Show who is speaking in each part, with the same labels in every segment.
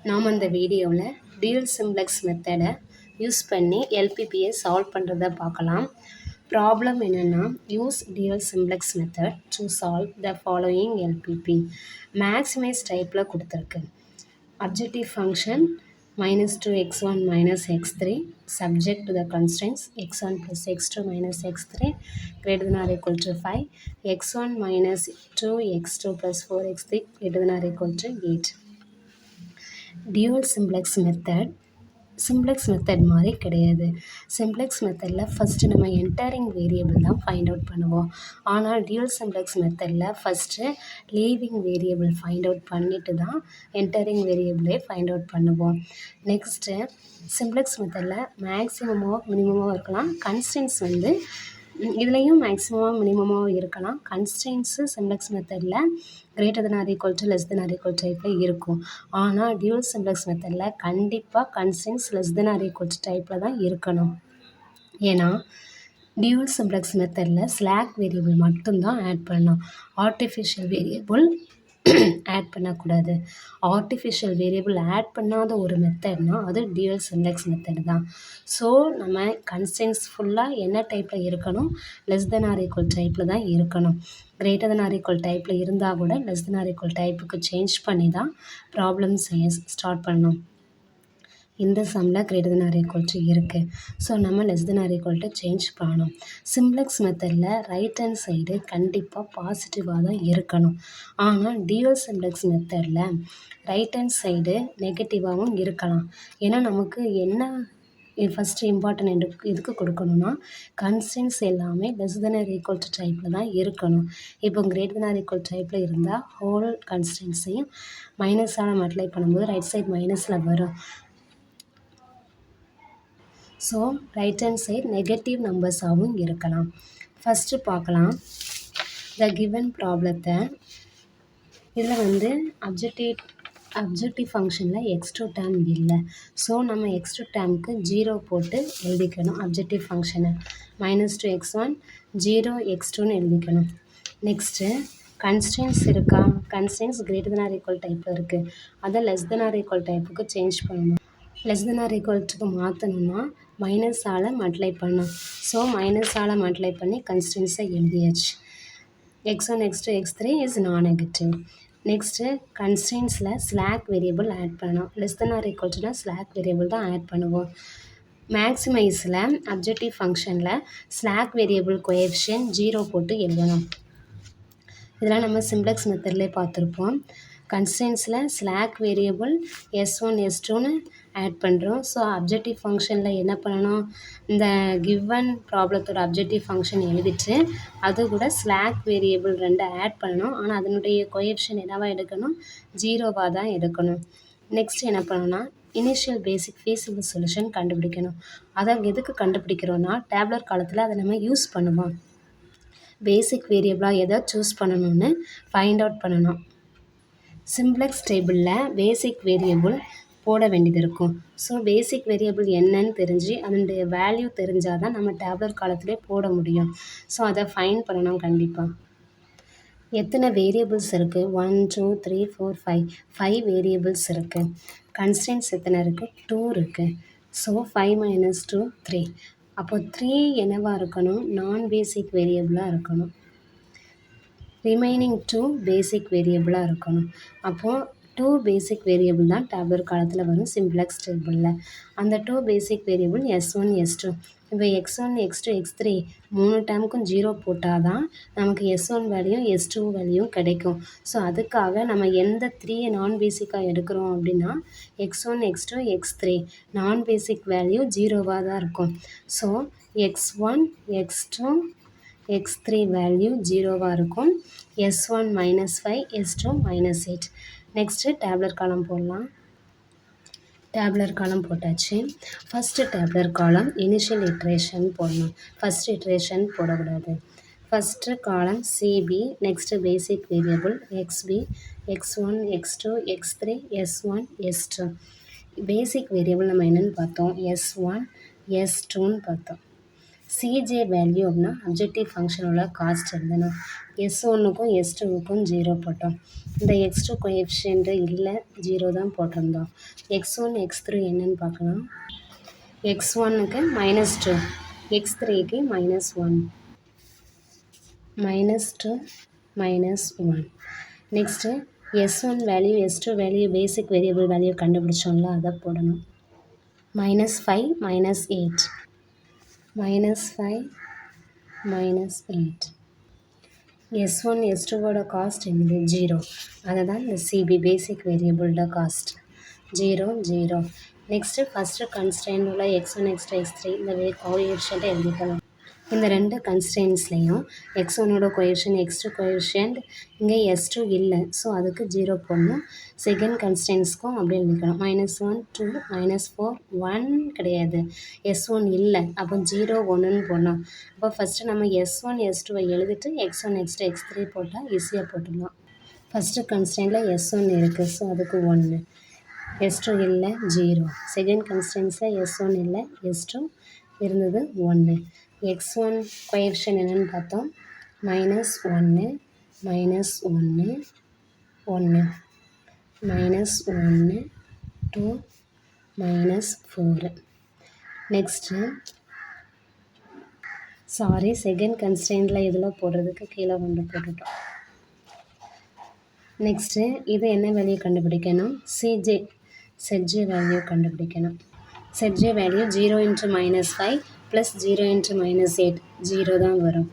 Speaker 1: நாம் அந்த வீடியோவில் டியூல் சிம்ப்ளெக்ஸ் மெத்தடை யூஸ் பண்ணி எல்பிபியை சால்வ் பண்ணுறத பார்க்கலாம். ப்ராப்ளம் என்னென்னா, use dual simplex method to solve the following LPP. Maximise டைப்பில் கொடுத்துருக்கு. Objective function -2x1 -x3 subject to the constraints x1 plus x2 minus x3 greater than or equal to 5, x1 minus 2x2 plus 4x3 greater than or equal to 8. Dual simplex method மாதிரி கிடையாது. Simplex மெத்தடில் first நம்ம entering variable தான் find out பண்ணுவோம். ஆனால் dual simplex மெத்தடில் first leaving variable find out பண்ணிவிட்டு தான் என்டரிங் வேரியபிளே ஃபைண்ட் அவுட் பண்ணுவோம். நெக்ஸ்ட்டு சிம்ப்ளெக்ஸ் மெத்தடில் மேக்ஸிமமோ மினிமமோ இருக்கலாம். கன்ஸ்டன்ட்ஸ் இதுலேயும் மேக்ஸிமமாக மினிமமாக இருக்கலாம். கன்ஸ்டன்ட்ஸு சிம்ப்ளெக்ஸ் மெத்தடில் greater than or equal to less than or equal டைப்பில் இருக்கும். ஆனால் டியூல் சிம்ப்ளெக்ஸ் மெத்தடில் கண்டிப்பாக constants less than or equal to டைப்பில் தான் இருக்கணும். ஏன்னா டியூல் சிம்ப்ளெக்ஸ் மெத்தடில் ஸ்லாக் வேரியபிள் மட்டும்தான் ஆட் பண்ணணும். ஆர்டிஃபிஷியல் வேரியபிள் ஆட் பண்ணக்கூடாது. ஆர்டிஃபிஷியல் வேரியபிள் ஆட் பண்ணாத ஒரு மெத்தட்னால் அது டியூல் சிம்ப்ளெக்ஸ் மெத்தட் தான். ஸோ நம்ம கன்ஸ்டன்ட்ஸ் ஃபுல்லாக என்ன டைப்பில் இருக்கணும், லெஸ் தென் ஆர் ஈக்குவல் டைப்பில் தான் இருக்கணும். கிரேட்டர் தென் ஆர் ஈக்குவல் டைப்பில் இருந்தால் கூட லெஸ் தென் ஆர் ஈக்குவல் டைப்புக்கு சேஞ்ச் பண்ணி தான் ப்ராப்ளம் செய்ய ஸ்டார்ட் பண்ணணும். இந்த சம்மில் greater than or equal to இருக்குது. ஸோ நம்ம less than or equal to change பண்ணணும். சிம்ப்ளெக்ஸ் மெத்தடில் ரைட் ஹேண்ட் சைடு கண்டிப்பாக பாசிட்டிவாக தான் இருக்கணும். ஆனால் டியூல் சிம்ப்ளெக்ஸ் மெத்தடில் ரைட் ஹேண்ட் சைடு நெகட்டிவாகவும் இருக்கலாம். ஏன்னா நமக்கு என்ன ஃபஸ்ட்டு இம்பார்ட்டன்ட் இதுக்கு கொடுக்கணும்னா, கன்ஸ்டன்ட்ஸ் எல்லாமே less than or equal to டைப்பில் தான் இருக்கணும். இப்போ கிரேட்டர் தென் ஆர் ஈக்குவல் டைப்பில் இருந்தால் ஹோல் கன்ஸ்டன்ட்ஸையும் மைனஸால் மல்டிப்ளை பண்ணும்போது ரைட் சைட் மைனஸில் வரும். So right hand side negative நம்பர்ஸாகவும் இருக்கலாம். ஃபஸ்ட்டு பார்க்கலாம் த கிவன் ப்ராப்ளத்தை. இதில் அப்ஜெக்டிவ் ஃபங்க்ஷனில் x2 டேர்ம் இல்லை. ஸோ நம்ம x2 டேர்முக்கு 0 போட்டு எழுதிக்கணும். அப்ஜெக்டிவ் ஃபங்க்ஷனை -2x1 0x2ன்னு எழுதிக்கணும். நெக்ஸ்ட்டு கன்ஸ்டன்ட்ஸ் இருக்கா, constants greater than or equal டைப்பில் இருக்குது. அதை லெஸ் தென் ஆர் ஈக்குவல் டைப்புக்கு சேஞ்ச் பண்ணணும். லெஸ் தென் ஆர் ஈக்குவல் டுக்கு மாற்றணும்னா மைனஸால் மல்டிப்ளை பண்ணணும். ஸோ மைனஸால் மல்டிப்ளை பண்ணி கன்ஸ்டன்ட்ஸை எழுதியாச்சு. x1 x2 x3 is non negative. Next கன்ஸ்டன்ட்ஸில் ஸ்லாக் வேரியபிள் ஆட் பண்ணணும். லெஸ் தென் ஆர் ஈக்குவல் டுனா ஸ்லாக் வேரியபிள் தான் ஆட் பண்ணுவோம். மேக்ஸிமைஸில் அப்ஜெக்டிவ் ஃபங்க்ஷனில் ஸ்லாக் வேரியபிள் கோஎஃபிஷியன்ட் 0 போட்டு எழுதணும். இதெல்லாம் நம்ம சிம்ப்ளெக்ஸ் மெத்தட்லேயே பார்த்துருப்போம். கன்ஸ்டன்ட்ஸில் ஸ்லாக் வேரியபிள் s1 s2ன்னு ஆட் பண்ணுறோம். ஸோ அப்ஜெக்டிவ் ஃபங்க்ஷனில் என்ன பண்ணணும், இந்த கிவன் ப்ராப்ளத்தோட அப்ஜெக்டிவ் ஃபங்க்ஷன் எழுதிட்டு அது கூட ஸ்லாக் வேரியபிள் 2 ஆட் பண்ணணும். ஆனால் அதனுடைய கோஎஃபிஷியன்ட் என்னவாக எடுக்கணும், 0வாக தான் எடுக்கணும். நெக்ஸ்ட் என்ன பண்ணணும்னா, இனிஷியல் பேசிக் ஃபீஸிபிள் சொல்யூஷன் கண்டுபிடிக்கணும். அதை எதுக்கு கண்டுபிடிக்கிறோன்னா, டேப்லர் காலத்தில் அதை நம்ம யூஸ் பண்ணுவோம். பேசிக் வேரியபிளாக எதை சூஸ் பண்ணணும்னு ஃபைண்ட் அவுட் பண்ணணும். சிம்ப்ளெக்ஸ் டேபிளில் பேசிக் வேரியபிள் போட வேண்டியது இருக்கும். ஸோ பேசிக் வேரியபிள் என்னன்னு தெரிஞ்சு அதனுடைய வேல்யூ தெரிஞ்சால் தான் நம்ம டேப்லர் காலத்திலே போட முடியும். ஸோ அதை ஃபைண்ட் பண்ணணும். கண்டிப்பாக எத்தனை வேரியபிள்ஸ் இருக்குது, 1 2 3 4 5 வேரியபிள்ஸ் இருக்குது. கன்ஸ்டன்ட்ஸ் எத்தனை இருக்குது, 2 இருக்குது. ஸோ 5 - 2 3. அப்போ 3 என்னவாக இருக்கணும், நான் பேசிக் வேரியபிளாக இருக்கணும். ரிமைனிங் 2 பேசிக் வேரியபிளாக இருக்கணும். அப்போது 2 பேசிக் வேரியபிள் தான் டேப்லர் காலத்தில் வரும் சிம்ப்ளெக்ஸ் டேபிளில். அந்த 2 பேசிக் வேரியபிள் s1 s2. இப்போ x1 x2 x3 3 டேர்முக்கும் 0 போட்டால் தான் நமக்கு s1 வேல்யூ s2 வேல்யூ கிடைக்கும். ஸோ அதுக்காக நம்ம எந்த 3 நான் பேசிக்காக எடுக்கிறோம் அப்படின்னா, x1 x2 x3 நான் பேசிக் வேல்யூ 0வாக தான் இருக்கும். So x1 x2 x3 value 0வாக இருக்கும். s1 -5 s2 -8. நெக்ஸ்ட்டு டேப்லர் காலம் போடலாம். டேப்லர் காலம் போட்டாச்சு. First tabular column initial iteration போடணும். ஃபஸ்ட் இட்ரேஷன் போடக்கூடாது. First column CB. Next basic variable xb x1 x2 x3 s1 s2. Basic variable நம்ம என்னென்னு பார்த்தோம், s1 s2ன்னு பார்த்தோம். சிஜே வேல்யூ அப்படின்னா அப்ஜெக்டிவ் ஃபங்க்ஷனோட காஸ்ட் எழுதணும். S1க்கும் S2க்கும் 0 போட்டோம். இந்த X2 கோஎஃபிஷியன்ட் இல்லை, 0 தான் போட்டிருந்தோம். X1 X3 என்னன்னு பார்க்கலாம். X1க்கு -2, X3க்கு -1, -2 -1. Next S1 value S2 value basic variable value கண்டுபிடிச்சோம்ல, அதை போடணும். -5 -8, -5 -8. S1 S2வோட காஸ்ட் என்னது 0. அதை தான் இந்த சிபி பேசிக் வேரியபிளோட காஸ்ட் 0 0. நெக்ஸ்ட்டு ஃபஸ்ட்டு கன்ஸ்ட்ரெயின்ட் உள்ள X1 X2 X3 இந்த கோஎஃபிஷியன்ட்டை எழுதிக்கலாம். இந்த ரெண்டு கன்ஸ்ட்ரெயின்ஸ்லேயும் X1ஓட கோஎஃபிஷியன்ட் X2 கோஎஃபிஷியன்ட் இங்கே S2 இல்லை, ஸோ அதுக்கு 0 போடணும். செகண்ட் கன்ஸ்ட்ரெயின்ஸ்க்கும் அப்படியே எழுதிக்கணும். -1 2 -4 1 கிடையாது, S1 இல்லை, அப்போ 0 1ன்னு போடணும். அப்போ ஃபஸ்ட்டு நம்ம S1 S2வை எழுதிட்டு X1 X2 X3 போட்டால் ஈஸியாக போட்டுடலாம். ஃபஸ்ட்டு கன்ஸ்ட்ரெயினில் S1 இருக்குது, ஸோ அதுக்கு 1, S2 இல்லை 0. செகண்ட் கன்ஸ்ட்ரெயின்ஸில் S1 இல்லை, S2 இருந்தது 1. X1 கோஎஃபிஷியன்ட் என்னென்னு பார்த்தோம், -1 -1 -1 -1 2 -4. நெக்ஸ்ட்டு செகண்ட் கன்ஸ்ட்ரெயின்ட்டில் இதில் போடுறதுக்கு கீழே கொண்டு போட்டுட்டோம். நெக்ஸ்ட்டு இது என்ன வேல்யூ கண்டுபிடிக்கணும், ZJ வேல்யூ கண்டுபிடிக்கணும். ZJ வேல்யூ 0 × -5 + 0 × -8 0 தான் வரும்.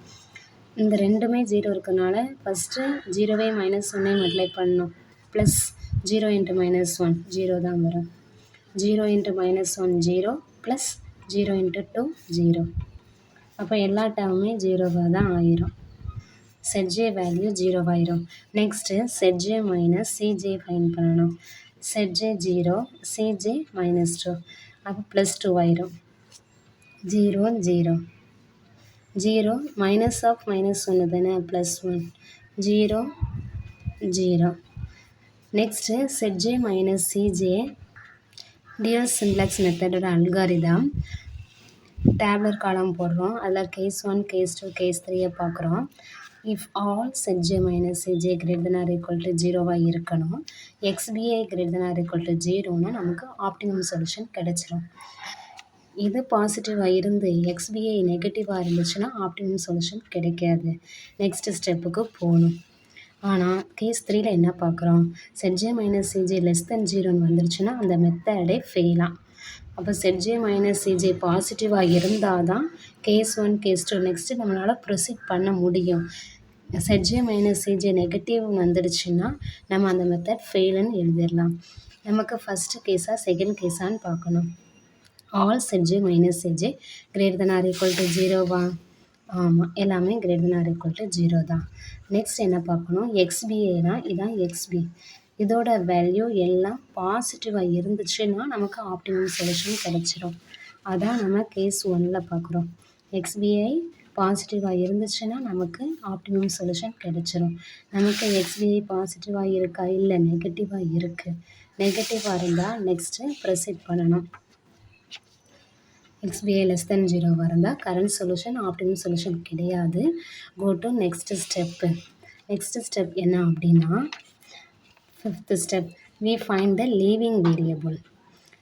Speaker 1: இந்த ரெண்டுமே 0 இருக்கனால ஃபஸ்ட்டு 0வை -1ஐ மல்டிப்ளை பண்ணணும். ப்ளஸ் 0 × -1 0 தான் வரும். 0 × -1 0 ப்ளஸ் 0 × 2 0. அப்போ எல்லா டேர்முமே 0வாக தான் ஆயிரும். ZJ வேல்யூ 0 ஆயிரும். நெக்ஸ்ட்டு ZJ - CJ ஃபைண்ட் பண்ணணும். ZJ 0 CJ -2, அப்போ +2 ஆயிரும். 0 0 0 மைனஸ் ஆஃப் -1 தானே, +1 0 0. Next ZJ - CJ dual simplex மெத்தடோட அல்காரிதம். டேப்லர் காலம் போடுறோம், அதில் கேஸ் 1 கேஸ் 2 கேஸ் 3 பார்க்குறோம். இஃப் ஆல் ZJ - CJ > 0வாக இருக்கணும், XBI > 0ன்னா நமக்கு ஆப்டிமம் சொல்யூஷன் கிடச்சிரும். இது பாசிட்டிவாக இருந்து XBI நெகட்டிவாக இருந்துச்சுன்னா ஆப்டிமம் சொல்யூஷன் கிடைக்காது. நெக்ஸ்ட் ஸ்டெப்புக்கு போகணும். ஆனால் கேஸ் 3ல் என்ன பார்க்குறோம், ZJ - CJ <0ன்னு வந்துருச்சுன்னா அந்த மெத்தடே ஃபெயிலாம். அப்போ ZJ - CJ பாசிட்டிவாக இருந்தால் தான் கேஸ் 1 கேஸ் 2 நெக்ஸ்ட்டு நம்மளால் ப்ரொசீட் பண்ண முடியும். ZJ - CJ நெகட்டிவ் வந்துடுச்சுன்னா நம்ம அந்த மெத்தட் ஃபெயிலுன்னு எழுதிடலாம். நமக்கு ஃபஸ்ட்டு கேஸாக செகண்ட் கேஸான்னு பார்க்கணும். ஆல் ZJ - CJ > 0வா, ஆமாம், எல்லாமே > 0 தான். நெக்ஸ்ட் என்ன பார்க்கணும், XBIனா இதான் XB, இதோட வேல்யூ எல்லாம் பாசிட்டிவாக இருந்துச்சுன்னா நமக்கு ஆப்டிமம் சொல்யூஷன் கிடச்சிரும். அதான் நம்ம கேஸ் 1ல் பார்க்குறோம். XBI பாசிட்டிவாக இருந்துச்சுன்னா நமக்கு ஆப்டிமம் சொல்யூஷன் கிடச்சிரும். நமக்கு XBI பாசிட்டிவாக இருக்கா, இல்லை நெகட்டிவாக இருக்குது. நெகட்டிவாக இருந்தால் நெக்ஸ்ட்டு ப்ரொசீட் பண்ணணும். XBI <0 இருந்தால் கரண்ட் சொல்யூஷன் ஆப்டிமம் சொல்யூஷன் கிடையாது. Go to next step. Next step என்ன அப்படின்னா, 5th step, we find the leaving variable.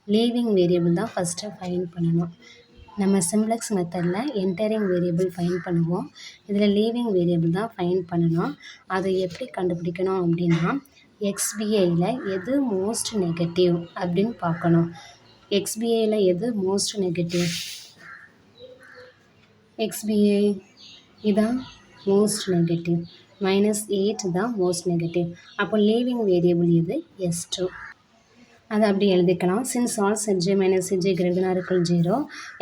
Speaker 1: Leaving variable தான் ஃபஸ்ட்டு ஃபைண்ட் பண்ணணும். நம்ம சிம்ப்ளக்ஸ் மெத்தடில் என்டரிங் வேரியபிள் ஃபைண்ட் பண்ணுவோம், இதில் லீவிங் வேரியபிள் தான் ஃபைண்ட் பண்ணணும். அதை எப்படி கண்டுபிடிக்கணும் அப்படின்னா, XBIயில் எது மோஸ்ட் நெகட்டிவ் அப்படின்னு பார்க்கணும். XBIயில் எது மோஸ்ட் நெகட்டிவ், XBI இதான் மோஸ்ட் நெகட்டிவ், -8 தான் மோஸ்ட் நெகட்டிவ். அப்போ லீவிங் வேரியபிள் இது S2, அதை அப்படி எழுதிக்கலாம். Since all ZJ - CJ > 0,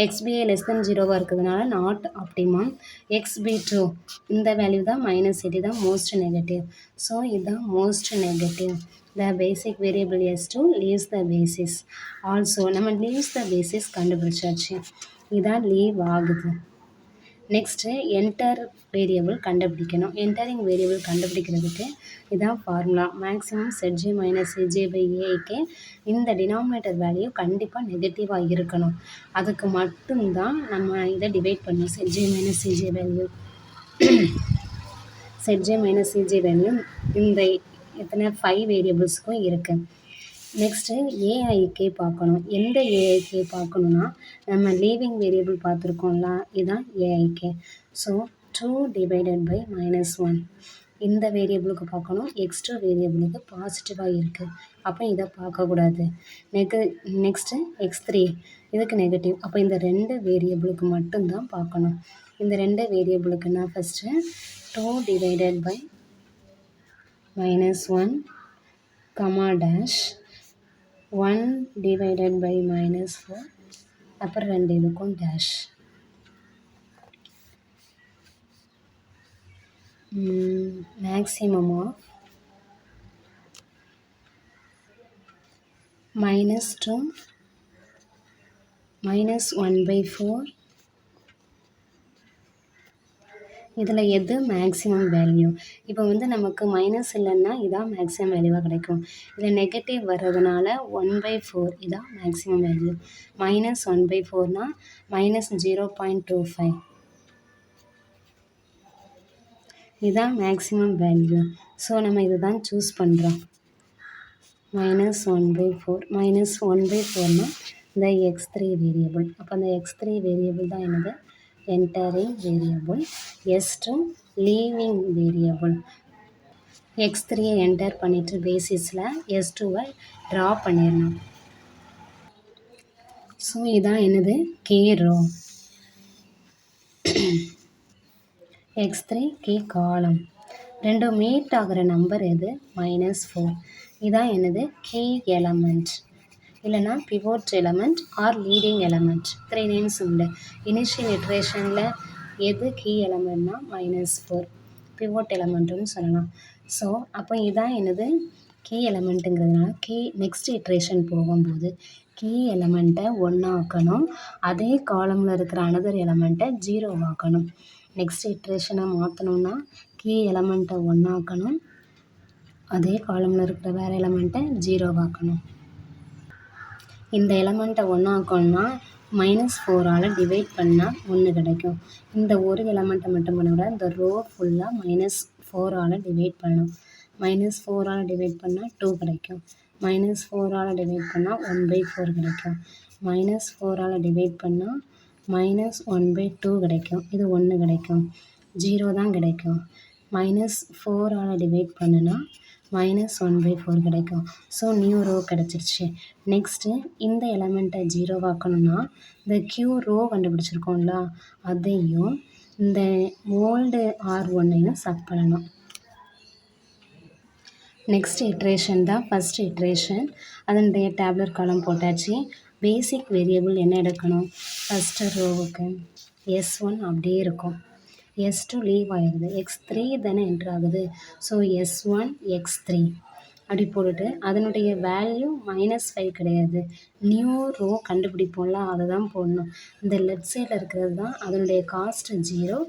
Speaker 1: XBI <0வாக இருக்கிறதுனால நாட் ஆப்டிமம். XB2 இந்த வேல்யூ தான் -8 தான் மோஸ்ட் நெகட்டிவ், ஸோ இதுதான் most negative. The basic variable S2 leaves the basis. Also நம்ம லீவ்ஸ் த பேசிஸ் கண்டுபிடிச்சாச்சு, இதான் லீவ் ஆகுது. நெக்ஸ்ட்டு என்டர் வேரியபிள் கண்டுபிடிக்கணும். என்டரிங் வேரியபிள் கண்டுபிடிக்கிறதுக்கு இதான் formula. Maximum ZJ minus CJ by ஏக்கு இந்த டினாமினேட்டர் வேல்யூ கண்டிப்பாக நெகட்டிவாக இருக்கணும். அதுக்கு மட்டும்தான் நம்ம இதை டிவைட் பண்ணணும். ZJ minus CJ value ZJ minus CJ value இந்த எத்தனை 5 வேரியபிள்ஸ்க்கும் இருக்குது. நெக்ஸ்ட்டு ஏஐகே பார்க்கணும். எந்த ஏஐகே பார்க்கணுன்னா நம்ம லீவிங் வேரியபிள் பார்த்துருக்கோம்ல, இதுதான் ஏஐகே. ஸோ 2 டிவைடட் பை -1 இந்த வேரியபிளுக்கு பார்க்கணும். x2 வேரியபிளுக்கு பாசிட்டிவாக இருக்குது, அப்போ இதை பார்க்கக்கூடாது. நெக்ஸ்ட்டு x3 இதுக்கு நெகட்டிவ், அப்போ இந்த 2 வேரியபிளுக்கு மட்டும்தான் பார்க்கணும். இந்த 2 வேரியபிளுக்குன்னா first 2 divided by -1 comma dash 1 divided by -4 அப்புறம் 2 இதுக்கும் டேஷ். மேக்ஸிமம் ஆஃப் -2 -1/4 இதில் எது மேக்ஸிமம் வேல்யூ? இப்போ வந்து நமக்கு மைனஸ் இல்லைன்னா இதான் மேக்ஸிமம் வேல்யூவாக கிடைக்கும். இதில் நெகட்டிவ் வர்றதுனால 1/4 இதான் மேக்ஸிமம் வேல்யூ. -1/4னா -0.25 இதான் மேக்ஸிமம் வேல்யூ. ஸோ நம்ம இதை தான் சூஸ் பண்ணுறோம். -1/4 -1/4னா இந்த x3 வேரியபிள். அப்போ அந்த x3 வேரியபிள் தான் என்னது? Entering variable. S2 leaving variable. x3யை என்டர் பண்ணிவிட்டு பேசிஸில் S2வை ட்ரா பண்ணிடணும். ஸோ இதான் என்னது? K row. x3 கே காலம். ரெண்டும் மீட் ஆகிற நம்பர் எது? -4. இதான் என்னது? கீ எலமெண்ட், இல்லைனா pivot element R leading element. 3 names உண்டு. இனிஷியல் இட்ரேஷனில் எது கீ எலமெண்ட்னா -4 பிவோட் எலமெண்ட்டுன்னு சொல்லலாம். ஸோ அப்போ இதான் என்னது? கீ எலமெண்ட்டுங்கிறதுனால நெக்ஸ்ட் இட்ரேஷன் போகும்போது கீ எலமெண்ட்டை 1 ஆக்கணும், அதே காலமில் இருக்கிற அனதர் எலமெண்ட்டை 0 ஆக்கணும். நெக்ஸ்ட் இட்ரேஷனை மாற்றணுன்னா கீ எலமெண்ட்டை 1 ஆக்கணும், அதே காலமில் இருக்கிற வேறு எலமெண்ட்டை 0 ஆக்கணும். இந்த எலமெண்ட்டை 1 ஆக்கணும்னா -4ஆல் டிவைட் பண்ணால் 1 கிடைக்கும். இந்த ஒரு எலமெண்ட்டை மட்டும் பண்ண விட இந்த ரோ ஃபுல்லாக -4ஆல் டிவைட் பண்ணணும். -4ஆல் டிவைட் பண்ணால் 2 கிடைக்கும். -4ஆல் டிவைட் பண்ணால் 1/4 கிடைக்கும். -4ஆல் டிவைட் பண்ணால் -1/2 கிடைக்கும். இது 1 கிடைக்கும், 0 தான் கிடைக்கும். -4ஆல் டிவைட் பண்ணுனா -1/4 கிடைக்கும். ஸோ நியூ ரோ கிடச்சிருச்சு. நெக்ஸ்ட்டு இந்த எலமெண்ட்டை 0 ஆக்கணும்னா இந்த க்யூ ரோ கண்டுபிடிச்சிருக்கோம்ல, அதையும் இந்த ஓல்டு R1ஐயும் சப் பண்ணணும். நெக்ஸ்ட் இட்ரேஷன் தான் ஃபஸ்ட் இட்ரேஷன். அதனுடைய டேப்லெட் காலம் போட்டாச்சு. பேசிக் வேரியபிள் என்ன எடுக்கணும்? ஃபஸ்ட்டு ரோவுக்கு S1 அப்படியே இருக்கும், S2 லீவ் ஆயிடுது, x3 தானே என்ட்ரு ஆகுது. ஸோ S1 x3 அப்படி போட்டுட்டு அதனுடைய வேல்யூ -5 கிடையாது, நியூ ரோ கண்டுபிடிப்போம்ல அதை தான் போடணும். இந்த லெஃப்ட் சைடில் இருக்கிறது தான் அதனுடைய காஸ்ட்டு 0,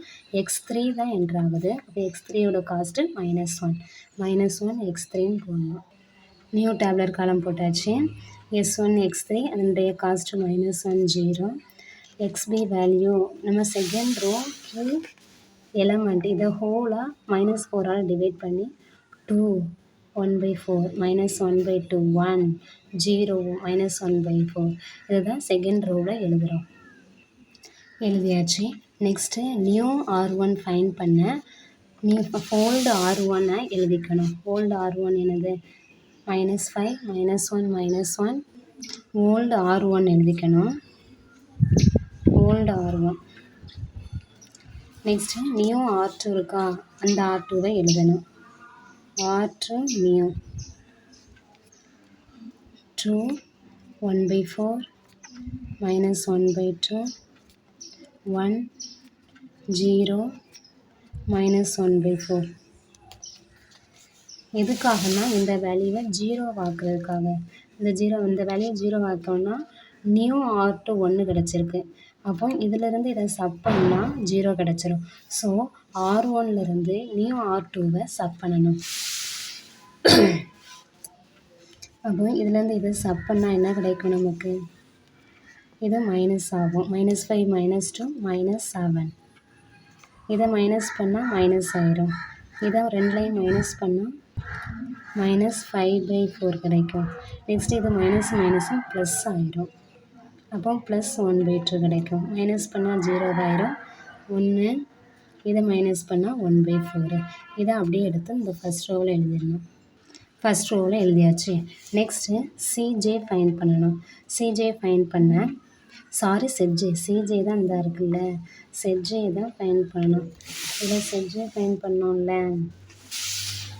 Speaker 1: x3 தான் என்ட்ரு ஆகுது. அப்போ x3யோட காஸ்ட்டு -1 x3ன்னு போடணும். நியூ டேப்லெட் காலம் போட்டாச்சு. S1 x3 அதனுடைய காஸ்ட்டு -1 0. XB வேல்யூ நம்ம செகண்ட் ரோ கீ எலமெண்ட் இதை ஹோலாக -4ஆல் டிவைட் பண்ணி 2 1/4 -1/2 1 0 -1/4 இதுதான் செகண்ட் ரோவில் எழுதுகிறோம். எழுதியாச்சு. நெக்ஸ்ட்டு நியூ R1 ஃபைண்ட் பண்ண ஓல்டு R1ஐ எழுதிக்கணும். ஓல்டு R1 என்னது? -5 -1 -1 ஓல்டு R1 எழுதிக்கணும். Old R1. Next new R2 இருக்கா, அந்த R2வை எழுதணும். R2 new 2 1/4 -1/2 1 0 -1/4. எதுக்காகனா இந்த வேல்யூவை 0 ஆக்குறதுக்காக. இந்த வேல்யூ 0 ஆக்கணும்னா நியூ R2 1 கிடச்சிருக்கு, அப்போ இதிலிருந்து இதை சப் பண்ணால் 0 கிடச்சிரும். ஸோ R1லேருந்து நியூ R2வை சப் பண்ணணும். அப்போ இதுலேருந்து இதை சப் பண்ணால் என்ன கிடைக்கும் நமக்கு? இது மைனஸ் ஆகும். -5 -2 -7. இதை மைனஸ் பண்ணால் மைனஸ் ஆயிரும். இதை ரெண்டுலையும் மைனஸ் பண்ணால் -5/4 கிடைக்கும். நெக்ஸ்ட் இது மைனஸ் மைனஸும் ப்ளஸ் ஆயிரும். அப்போ +1/2 கிடைக்கும். மைனஸ் பண்ணால் 0 ஆயிரும். 1 இதை மைனஸ் பண்ணால் 1/4. இதை அப்படியே எடுத்து இந்த ஃபஸ்ட் ரோவில் எழுதிடணும். ஃபஸ்ட் ரோவில் எழுதியாச்சு. நெக்ஸ்ட்டு சிஜே ஃபைண்ட் பண்ணணும். சிஜே ஃபைண்ட் பண்ண சிஜே தான் இந்த இருக்குல்ல, செட்ஜே தான் ஃபைண்ட் பண்ணணும். இதை செட்ஜே ஃபைண்ட் பண்ணோம்ல,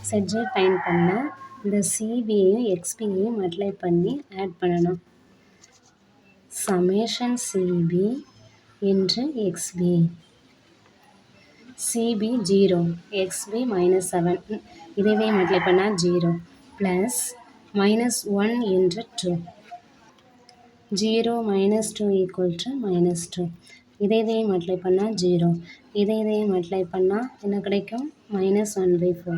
Speaker 1: செட்ஜே ஃபைண்ட் பண்ண இந்த சிபியையும் எக்ஸ்பியையும் மல்டிப்ளை பண்ணி ஆட் பண்ணணும். Summation CB into XB. CB 0, XB -7. இதுவே மல்டிப்ளை பண்ணால் 0 ப்ளஸ் -1 இன்ட்டு 2. 0 -2 = -2. இதை மல்டிப்ளை பண்ணால் 0. இதை மல்டிப்ளை பண்ணால் என்ன கிடைக்கும்? -1/4.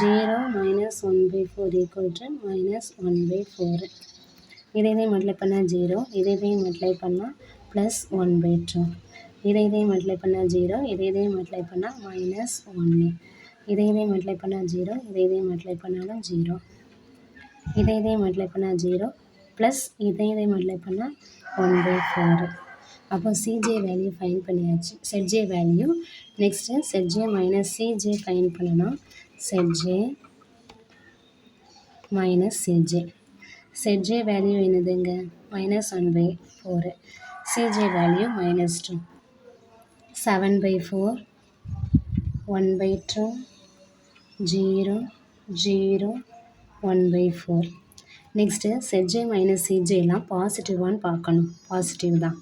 Speaker 1: 0 -1/4 = -1/4. இதை மல்டிப்ளை பண்ணால் 0. இதை மல்டிப்ளை பண்ணால் +1/2. இதை மல்டிப்ளை பண்ணால் 0. இதை மல்டிப்ளை பண்ணால் -1. இதை மல்டிப்ளை பண்ணால் 0. இதை மல்டிப்ளை பண்ணாலும் 0. இதை மல்டிப்ளை பண்ணால் 0 ப்ளஸ் இதை மல்டிப்ளை பண்ணால் 1/4. அப்போ சிஜே வேல்யூ ஃபைண்ட் பண்ணியாச்சு. ZJ value. Next ZJ minus CJ find பண்ணணும். ZJ minus CJ. ZJ value என்னதுங்க? -1/4. CJ value -2. 7/4, 1/2, 0, 0, 1/4. Next ZJ minus சிஜேலாம் பாசிட்டிவான்னு பார்க்கணும். பாசிட்டிவ் தான்.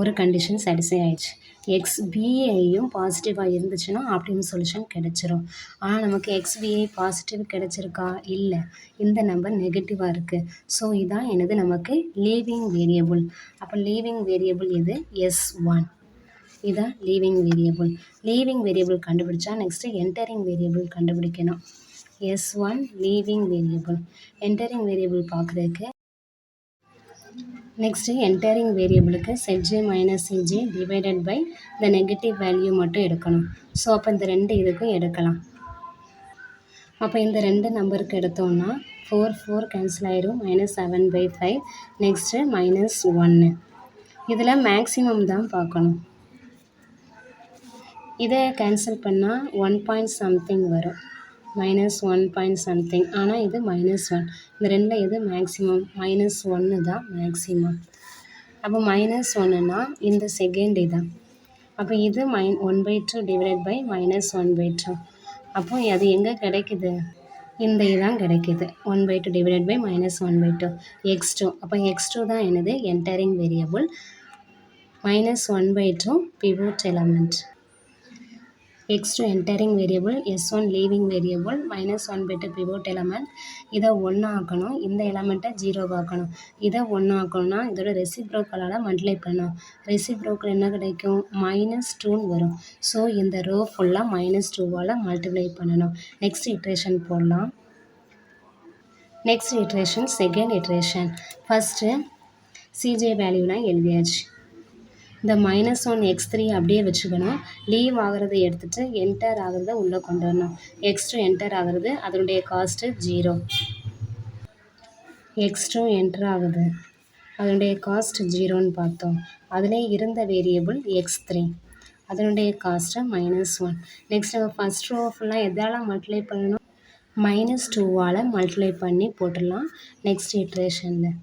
Speaker 1: ஒரு கண்டிஷன் சாட்டிஸ்ஃபை ஆயிடுச்சு. எக்ஸ்பிஐயும் பாசிட்டிவாக இருந்துச்சுன்னா ஆப்டிமம் சொல்யூஷன் கிடச்சிரும். ஆனால் நமக்கு எக்ஸ்பிஐ பாசிட்டிவ் கிடச்சிருக்கா? இல்லை, இந்த நம்பர் நெகட்டிவாக இருக்குது. ஸோ இதான் எனது நமக்கு லீவிங் வேரியபிள். அப்போ லீவிங் வேரியபிள் எது? S1. இதான் லீவிங் வேரியபிள். லீவிங் வேரியபிள் கண்டுபிடிச்சா நெக்ஸ்ட்டு என்டரிங் வேரியபிள் கண்டுபிடிக்கணும். S1 leaving variable. Entering variable பார்க்குறதுக்கு நெக்ஸ்ட்டு என்டரிங் வேரியபிளுக்கு ZJ minus CJ divided by இந்த நெகட்டிவ் வேல்யூ மட்டும் எடுக்கணும். ஸோ அப்போ இந்த 2 இதுக்கும் எடுக்கலாம். அப்போ இந்த 2 நம்பருக்கு எடுத்தோம்னா 4 கேன்சல் ஆயிரும். -7/5. நெக்ஸ்ட்டு -1. இதில் மேக்ஸிமம் தான் பார்க்கணும். இதை கேன்சல் பண்ணால் 1 வரும். -1 ஆனால் இது -1. இந்த 2ல் எது மேக்ஸிமம்? -1 தான் மேக்ஸிமம். அப்போ -1ன்னா இந்த செகண்ட் இதான். அப்போ இது 1/2 டிவைடட் பை -1/2. அப்போ அது எங்கே கிடைக்குது? இந்த இதான் கிடைக்குது. 1/2 டிவைடட் பை -1/2. x2. அப்போ x2 தான் என்னது? Entering variable. -1/2 pivot element. x2 entering variable, S1 leaving variable, -1/2 pivot element. இதை 1 ஆக்கணும். இந்த எலமெண்ட்டை 0 ஆக்கணும். இதை 1 ஆக்கணும்னா இதோட ரெசிப்ரோக்கலால் மல்டிப்ளை பண்ணணும். ரெசிப்ரோக்கல் என்ன கிடைக்கும்? -2ன்னு வரும். ஸோ இந்த ரோ ஃபுல்லாக -2வால் மல்டிப்ளை பண்ணணும். நெக்ஸ்ட் இட்ரேஷன் போடலாம். Next iteration second iteration. First CJ வேல்யூலாம் எழுதியாச்சு. இந்த -1 x3 அப்படியே வச்சுக்கணும். லீவ் ஆகிறத எடுத்துகிட்டு என்டர் ஆகிறத உள்ளே கொண்டு வரணும். x2 என்டர் ஆகிறது, அதனுடைய காஸ்ட்டு 0. x2 என்டர் ஆகுது, அதனுடைய காஸ்ட் 0ன்னு பார்த்தோம். அதிலே இருந்த வேரியபிள் x3, அதனுடைய காஸ்ட்டு -1. நெக்ஸ்ட் நம்ம ஃபஸ்ட் ரோ ஃபுல்லாக எதால் மல்டிப்ளை பண்ணணும்? -2வால் மல்டிப்ளை பண்ணி போட்டுடலாம். நெக்ஸ்ட் இட்ரேஷனில்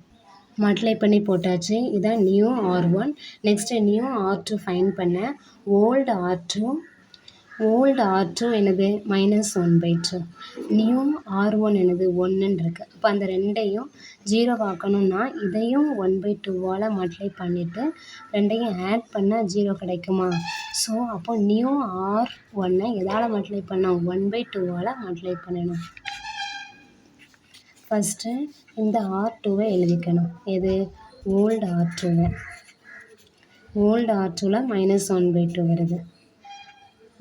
Speaker 1: மல்டிப்ளை பண்ணி போட்டாச்சு. இதான் new R1. Next new R2 find பண்ண. ஓல்டு R2 என்னது? -1/2. நியூ R1 என்னது? 1ன்னு இருக்குது. அப்போ அந்த 2ஐயும் 0 ஆக்கணும்னா இதையும் 1/2வால் மல்டிப்ளை பண்ணிவிட்டு 2ஐயும் ஆட் பண்ணால் 0 கிடைக்குமா? ஸோ அப்போ நியூ R1ஐ எதால் மல்டிப்ளை பண்ணோம்? 1/2வால் மல்டிப்ளை பண்ணணும். ஃபஸ்ட்டு இந்த R2வை எழுதிக்கணும். எது? ஓல்டு R2வை. ஓல்டு R2ல -1/2 வருது.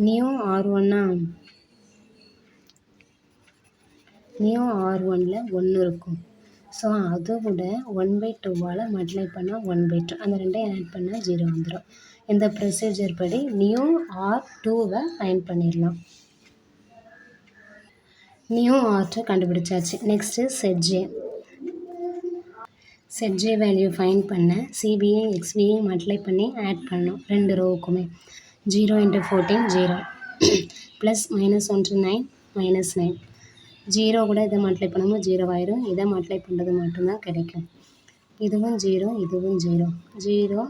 Speaker 1: நியூ R1னா நியூ R1ல 1 இருக்கும். ஸோ அதை விட 1/2ஆல் மல்டிப்ளை பண்ணால் 1/2 அந்த ரெண்டையும் ஆட் பண்ணால் 0 வந்துடும். இந்த ப்ரொசீஜர் படி நியூ R2வை ஃபைண்ட் பண்ணிடலாம். நியூ R2 கண்டுபிடிச்சாச்சு. Next set J value find பண்ண சிபிஐ எக்ஸ்பிஐ மல்டிப்ளை பண்ணி ஆட் பண்ணணும் ரெண்டு ரோவுக்குமே. 0 × 14 0 ப்ளஸ் -1 9 -9. 0 கூட இதை மல்டிப்ளை பண்ணும்போது 0 ஆயிரும். இதை மல்டிப்ளை பண்ணுறது மட்டும்தான் கிடைக்கும். இதுவும் 0 இதுவும் 0 0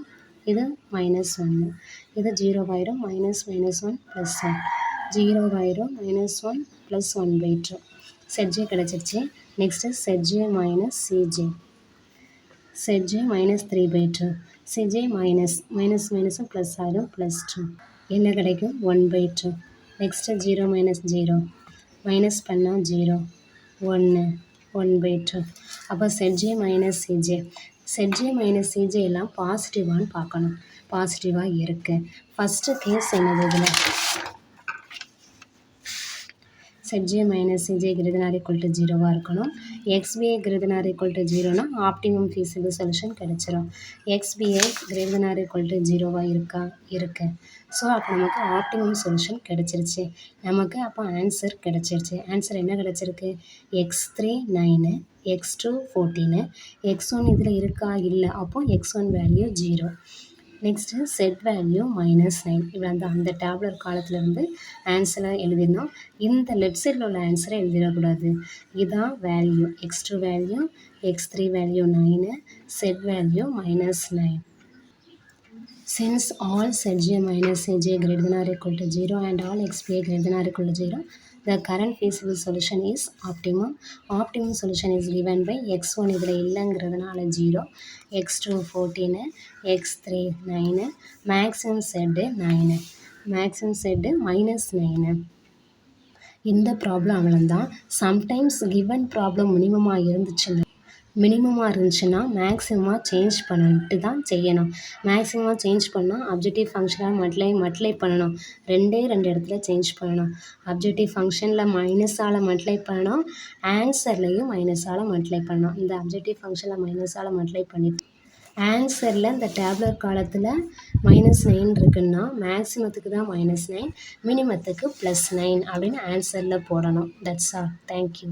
Speaker 1: இது -1 இது 0 ஆயிரும். -1 +1 0 ஆயிரும். -1 + 1/2 செட் ஜே கிடச்சிருச்சு. Next set J minus CJ. Set J -3/2 CJ minus plus ஆயிரும் +2 என்ன கிடைக்கும் 1/2. நெக்ஸ்ட்டு 0 - 0 மைனஸ் பண்ணால் 0 1 1/2. அப்போ செட் ஜே மைனஸ் சிஜே எல்லாம் பாசிட்டிவான்னு பார்க்கணும். பாசிட்டிவாக இருக்குது. ஃபஸ்ட்டு கேஸ் என்னது இதில் செட் ஜே மைனஸ் சிஜே ≥ 0வாக இருக்கணும். எக்ஸ்பிஐ ≥ 0னா ஆப்டிமம் ஃபீஸிபிள் சொல்யூஷன் கிடச்சிரும். எக்ஸ்பிஐ ≥ 0வாக இருக்கா இருக்கு. ஸோ அப்போ நமக்கு ஆப்டிமம் சொல்யூஷன் கிடச்சிருச்சு. நமக்கு அப்போ ஆன்சர் கிடச்சிருச்சு. ஆன்சர் என்ன கிடச்சிருக்கு? x3 9 x2 14 x1 இதில் இருக்கா இல்லை. அப்போ x1 value 0. Next set value -9. இவ்வளோ அந்த டேப்லர் காலத்துலேருந்து ஆன்சரை எழுதிடணும். இந்த லெஃப்ட் சைடில் உள்ள ஆன்சரை எழுதிடக்கூடாது. இதான் value. x2 value x3 value 9 set value -9. Since all Zj minus Cj ≥ 0 and all xpi ≥ 0, the current feasible solution is optimum. Optimum solution is given by x1 இதில் இல்லைங்கிறதுனால 0, x2 14, x3 9, maximum z 9, maximum z -9. இந்த problem அவ்வளோதான். Sometimes given problem மினிமமாக இருந்துச்சுன்னா மேக்ஸிமமாக change பண்ணிட்டு தான் செய்யணும். மேக்ஸிமமாக change பண்ணால் objective ஃபங்க்ஷனாக மல்டிப்ளை பண்ணணும். ரெண்டு இடத்துல சேஞ்ச் பண்ணணும். அப்ஜெக்டிவ் ஃபங்க்ஷனில் மைனஸால் மல்டிப்ளை பண்ணணும். ஆன்சர்லேயும் மைனஸால் மல்டிப்ளை பண்ணணும். இந்த அப்ஜெக்டிவ் ஃபங்க்ஷனில் மைனஸால் மல்டிப்ளை பண்ணிட்டு ஆன்சரில் இந்த டேப்லர் காலத்தில் -9 இருக்குன்னா மேக்ஸிமத்துக்கு தான் -9 மினிமத்துக்கு +9 அப்படின்னு ஆன்சரில் போடணும். That's all. தேங்க்யூ.